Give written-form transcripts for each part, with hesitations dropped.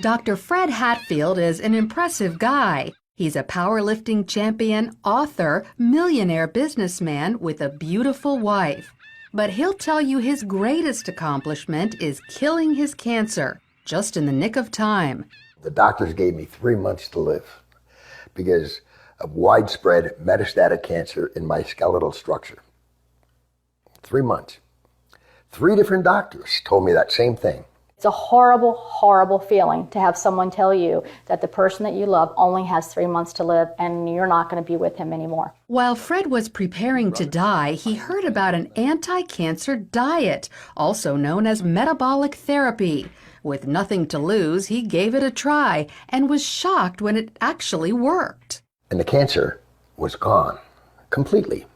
Dr. Fred Hatfield is an impressive guy. He's a powerlifting champion, author, millionaire businessman with a beautiful wife. But he'll tell you his greatest accomplishment is killing his cancer, just in the nick of time. The doctors gave me 3 months to live because of widespread metastatic cancer in my skeletal structure. 3 months. 3 different doctors told me that same thing. It's a horrible, horrible feeling to have someone tell you that the person that you love only has 3 months to live and you're not going to be with him anymore. While Fred was preparing to die, he heard about an anti-cancer diet, also known as metabolic therapy. With nothing to lose, he gave it a try and was shocked when it actually worked. And the cancer was gone, completely.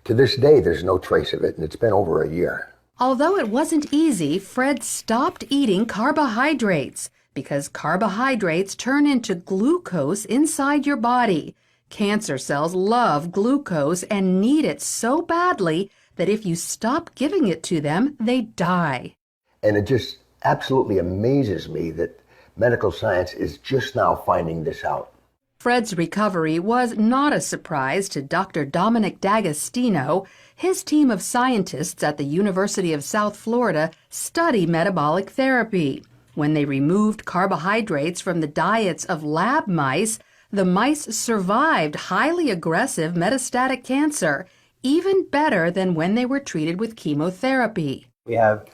To this day, there's no trace of it, and it's been over a year. Although it wasn't easy, Fred stopped eating carbohydrates because carbohydrates turn into glucose inside your body. Cancer cells love glucose and need it so badly that if you stop giving it to them, they die. And it just absolutely amazes me that medical science is just now finding this out. Fred's recovery was not a surprise to Dr. Dominic D'Agostino. His team of scientists at the University of South Florida study metabolic therapy. When they removed carbohydrates from the diets of lab mice, the mice survived highly aggressive metastatic cancer, even better than when they were treated with chemotherapy. We have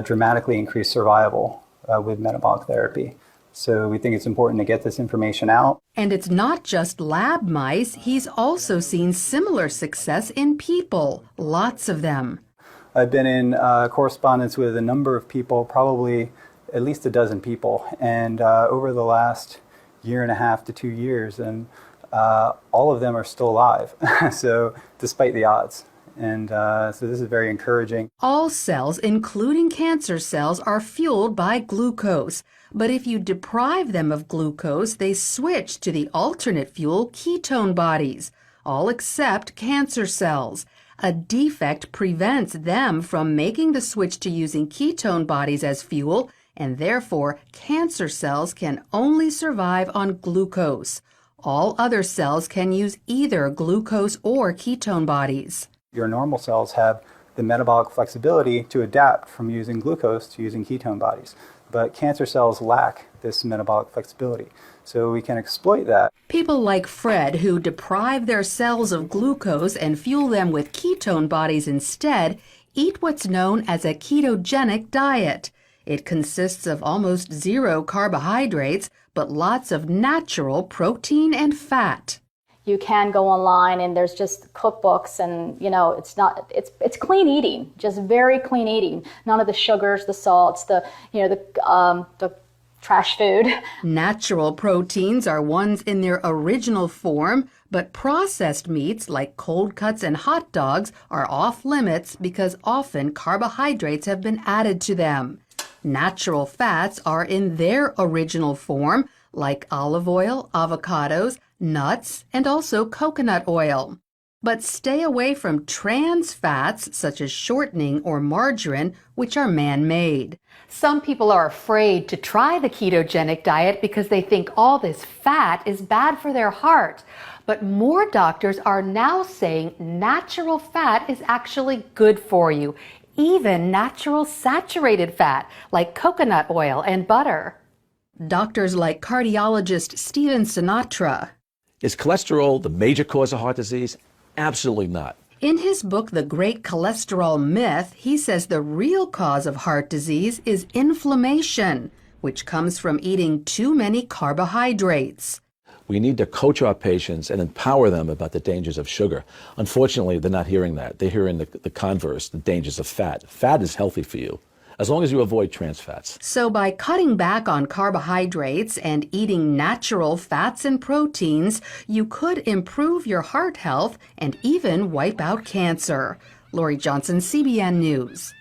dramatically increased survival with metabolic therapy. So we think it's important to get this information out. And it's not just lab mice. He's also seen similar success in people, lots of them. I've been in correspondence with a number of people, probably at least a dozen people, and over the last 1.5 to 2 years, and all of them are still alive, so despite the odds. And so this is very encouraging. All cells, including cancer cells, are fueled by glucose. But if you deprive them of glucose, they switch to the alternate fuel ketone bodies, all except cancer cells. A defect prevents them from making the switch to using ketone bodies as fuel, and therefore cancer cells can only survive on glucose. All other cells can use either glucose or ketone bodies. Your normal cells have the metabolic flexibility to adapt from using glucose to using ketone bodies. But cancer cells lack this metabolic flexibility, so we can exploit that. People like Fred, who deprive their cells of glucose and fuel them with ketone bodies instead, eat what's known as a ketogenic diet. It consists of almost 0 carbohydrates, but lots of natural protein and fat. You can go online and there's just cookbooks and, it's clean eating, just very clean eating. None of the sugars, the salts, the trash food. Natural proteins are ones in their original form, but processed meats like cold cuts and hot dogs are off limits because often carbohydrates have been added to them. Natural fats are in their original form, like olive oil, avocados, nuts, and also coconut oil. But stay away from trans fats such as shortening or margarine, which are man-made. Some people are afraid to try the ketogenic diet because they think all this fat is bad for their heart. But more doctors are now saying natural fat is actually good for you, even natural saturated fat like coconut oil and butter. Doctors like cardiologist Stephen Sinatra. Is cholesterol the major cause of heart disease? Absolutely not. In his book, The Great Cholesterol Myth, he says the real cause of heart disease is inflammation, which comes from eating too many carbohydrates. We need to coach our patients and empower them about the dangers of sugar. Unfortunately, they're not hearing that. They're hearing the converse, the dangers of fat. Fat is healthy for you, as long as you avoid trans fats. So by cutting back on carbohydrates and eating natural fats and proteins, you could improve your heart health and even wipe out cancer. Lori Johnson, CBN News.